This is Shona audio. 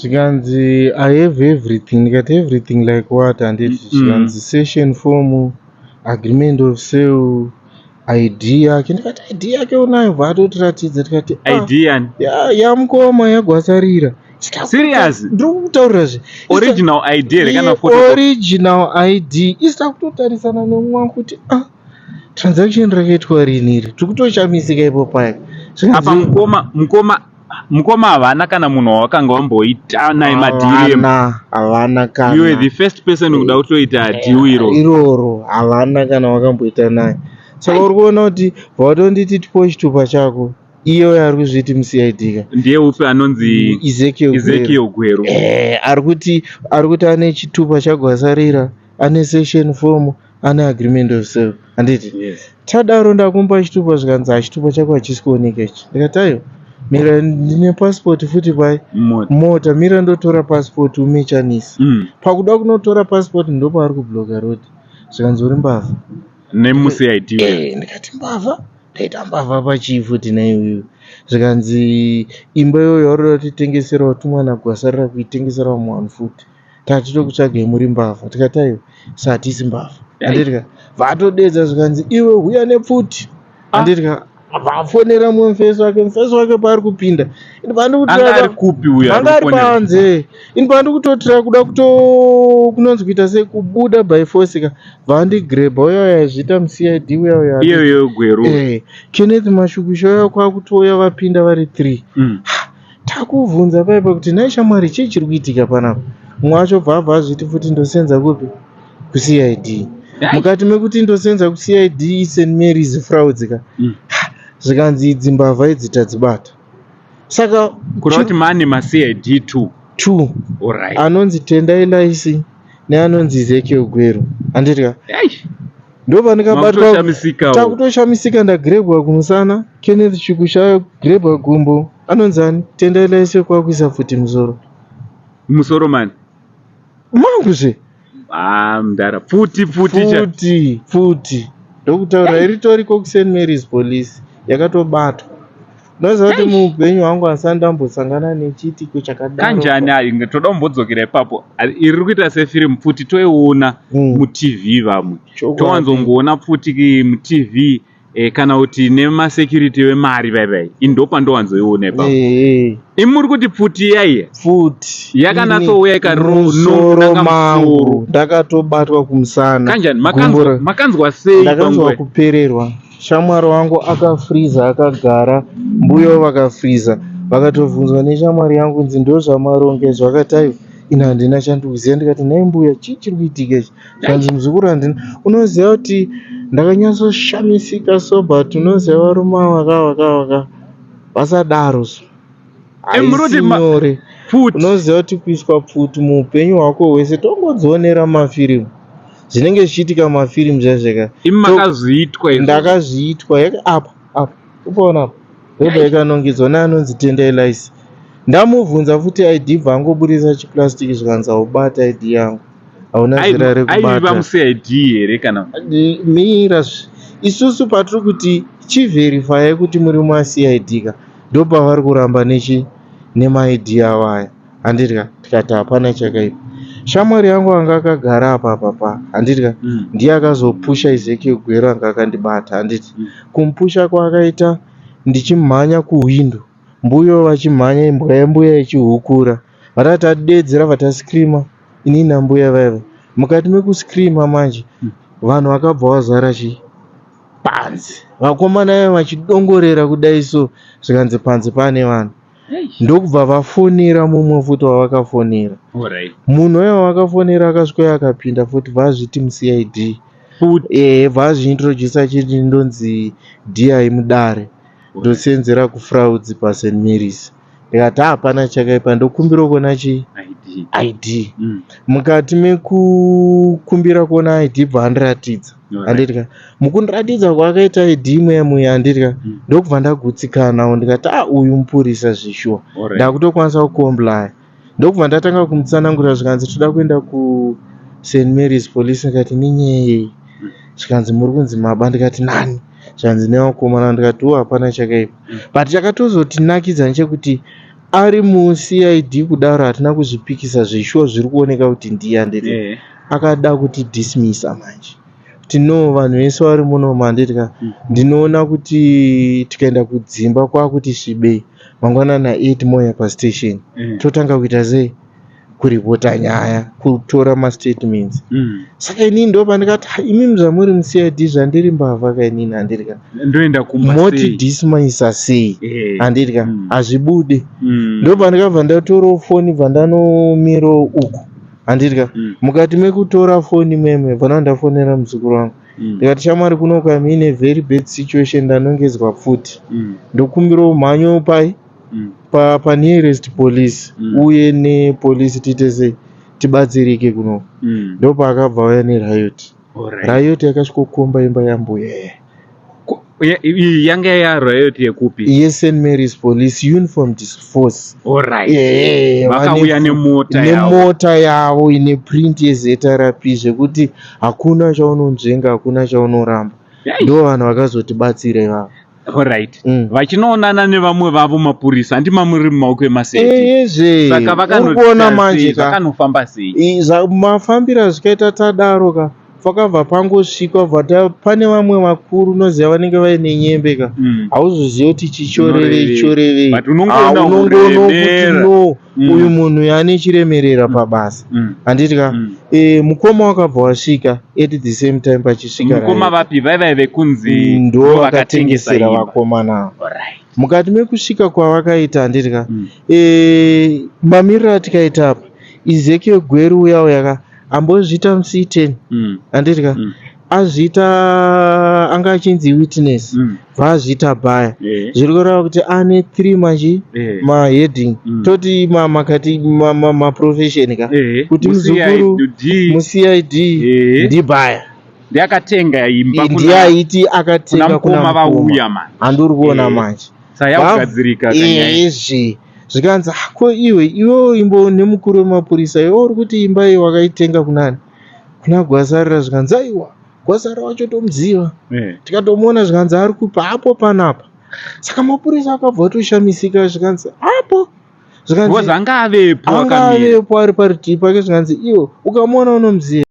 Zvikanzi I have everything, ndikati everything like what? Handiti zvikanzi session form, agreement of sale, ID yake. Ndikati ID yake unayo, vatotiratidza tikati ID yani yamukoma yagwasarira. Serious? Ndiri kutaurira zve original ID rekana photo original ID isita kutotarisana nemumwe wangu kuti transaction rakaitwa rini iri. Tiri kutoshamisika ipo paya. Apa mukoma havana kana munhu wawakanga wamboita naye madhiri? Havana kana. You were the first person whoda kutoita dhiru iroro. Havana kana wakamboita naye. Saka uri kuona kuti vautonditi tipo chitupa chako iyo yari kuzviti muCID ndiye upi anonzi Ezekiel Gweru. Ari kuti ane chitupa chagwasarira, ane session form, ane agreement of sale. Handiti tadaro ndakumba chitupa zvikanzi chitupa chako hachisi kuoneka ichi. Ndikati aiwa, mira ndine passport futi pai mota, mira ndotora passport umechanisa. Pakuda kunotora passport ndopaari kubloka road. Zvikanzi uri mbavha nemuCID. Ndikati mbavha? Ndaita mbavha pachii futi naiyoyo. Zvikanzi imba iyoyo yauri kutitengesera watumwana gwasarira kuitengesera vamwe futi. Tati tokutsvagai muri mbavha. Tikati aiwa, satisi mbavha. Handitika vatodedza zvikanzi iwe huya nepfuti. Handitika vafonera mufesi wake paari kupinda. Anga ari kupi uya? Anga ari panze. Ini pandi kutotira kuda kunonzi kuita sei kubuda by force vandigrebha uya yazvita muCID uya iyo Gweru. Kenneth Mashukusha uya kwakutoya vapinda vari 3. Takubvunza paipa kuti nai shamwari chii chiri kuitika panapa. Mumwe wacho bva zviti futi ndosenza kupi kuCID. Mukati mekuti ndosenza kuCID St Mary's frauds zvikanzi idzi mbavha idzi tadzibata. Saka kurati mane maCID 2 alright, anonzi Tendai Laisi neanonzi Ezekiel Gweru. Handiti ndopandikabatwa takutoshamisika, ndagrebwa kumusana. Kenneth Shukusha grebwa gumbo. Anonzi ani? Tendai Laisi kwakuisa futi musoro mani manguzve mdara futi ndokutaura iritoriko kuSt Mary's police yakatobatwa. Unoziva kuti muupenyu hwangu hasati ndambosangana nechitiko chakadaro. Kanjani toda kumbodzokera ipapo. Iri kuita sefirimu futi toiona muTV vamwe. Towanzongoona futi muTV kana kuti nemasecurity wemari vai. Indopa ndowanzoiona ipapo. Imuri kuti futi yaiya? Futi yakanatsouya ikamusoro mangu ndakatobatwa kumusana. Kanjani makanzwa sei? Ndakanzwa kupererwa. Shamwari wangu akafriza akagara, mbuyo vakafriza. Vakatovunzwa neshamwari yangu nzi ndozvamarongedzwa. Akati aiwa ina handina chandikuziva. Ndikati nai mbuya chii chiri kuitika ichi? Zvanzi muzukuru handina. Unoziva kuti ndakanyatsoshamisa soba. Unoziva varume vaka vasadaro haisi nyore. Unoziva kuti kuiswa pfuti muupenyu hwako hwese tongodzionera mafirimu zvinenge zvichiitika mumafirimu zvazveka. Ndakazviitwa apa upaona apa ndobva yakanongedzwa neanonzi Tendai Laisi. Ndamubvunza futi ID bvangoburisa chiplastiki zvikanzi haubata ID yangu, hauna zera rekubata. muCID here kana mira isusu patiri kuti chiverify kuti muri muCID ndopa vari kuramba nemaID avo aya. Handitika tikati hapana chakaipa. Shamwari yangu anga akagara apa handitika ndiye akazopusha Ezekiel Gweru anga akandibata. Handiti kumpusha kwaakaita ndichimhanya kuhwindo, mbuyo vachimhanya, imbwa yembuya ichihukura. Vatati atidedzera vataskirima inini nambuya vaiva. Mukati mekuskrima manje vanhu vakabva vazara panze, vakomana vachidongorera kudai so. Zvikanzi panze pane vanhu. Ndokubva vafonera mumwe futi wavakafonera. Munhu uya wavakafonera akasvika akapinda futi vazviti muCID. Vazviintroduce achiti ndonzi DI Mudare, ndosenzera kufrauds paSt Mary's. Ndikati hapana chakaipa, ndokumbira kuona ID. Mukati mekukumbira kuona ID bva andiratidza. Handitika mukundiratidza kwaakaita ID imwe handitika ndokubva ndagutsikanawo. Ndikati uyu mupurisa zvishuwa, ndakutokwanisa kukomblaya. Ndokubva ndatanga kumutsanangura zvikanzi toda kuenda kuSt Mary's police. Ndikati ninyei? Zvikanzi muri kunzi maba. Ndikati nani? Zvikanzi nevakomana. Ndikati hapana chakaipa. But chakatozotinakidza nechekuti ari muCID kudaro hatina kuzvipikisa zvishuwa zviri kuoneka kuti ndiye ndeti akada kuti dismissa manje kuti no vanhu vese vari muno mandetika ndinoona kuti tikaenda kudzimba kwakuti svibei mangwanana 8 moya pastation totanga kuita sei kuripota nyaya kutora mastatements saka inini ndo pandikati imimi zvamuri muCID zvandiri mbavha kainini handirika ndoenda moti dismissa sei handirika hazvibude ndo pandikabva ndatora foni bva ndanomira uku handirika mukati mekutora foni meme bva ndafonera muzukuru wangu ndikati shamwari kuno kamine very bad situation ndanongedzwa pfuti ndokumbirawo mhanyo pai pa nearest police uye nepolice tiite sei tibatsirike kuno ndo paakabva auya neriot yakasvikokomba imba yambuya yanga yariot yekupi yeSt Mary's Police Uniformed Force vakauya nemota yavo ine print yeZRP zvekuti hakuna chaunonzvenga hakuna chaunoramba ndo vanhu vakazotibatsira ivavo vachinoonana nevamwe vavo mapurisa handima muri mumaoko emaseti saka vakanoona manje vakanofamba sei mafambiro azvikaita tadaro ka fakabva pangosvika bva pane vamwe vakuru noziva vanenge vaine nyembe ka hauzoziva kuti chichorevei unongoona kuti no uyu munhu yane chiremerera pabasa handiti ka mukoma wakabva wasvika at the same time pachisvika mukoma vapi vaivai vekunzi ndo vakatengesera vakomana mukati mekusvika kwavakaita handiti ka mamiriro atikaita apa Ezekiel Gweru uya ambozviita muC10 handitika azviita anga achinzi witness vaazviita baya zviri kureva kuti ane 3 manje maheading toti makati maprofession ka kuti muzukuru muCID ndibaya ndiakatenga imba ndiye aiti akatenga kuna vauya manje handuri kuona manje sayakugadzirika zvikanzi ko iwe imbo nemukuru wemapurisa iwe uri kuti imba iyi wakaitenga kunani kuna gwasarira zvikanzi aiwa gwasarira wacho tomuziva tikatomuona zvikanzi ari kupa apo panapa saka mapurisa akabva atoshamisika zvikanzi apo zvikanzi anga avepo ari parutivi pake zvikanzi iwe ukamuona unomuziva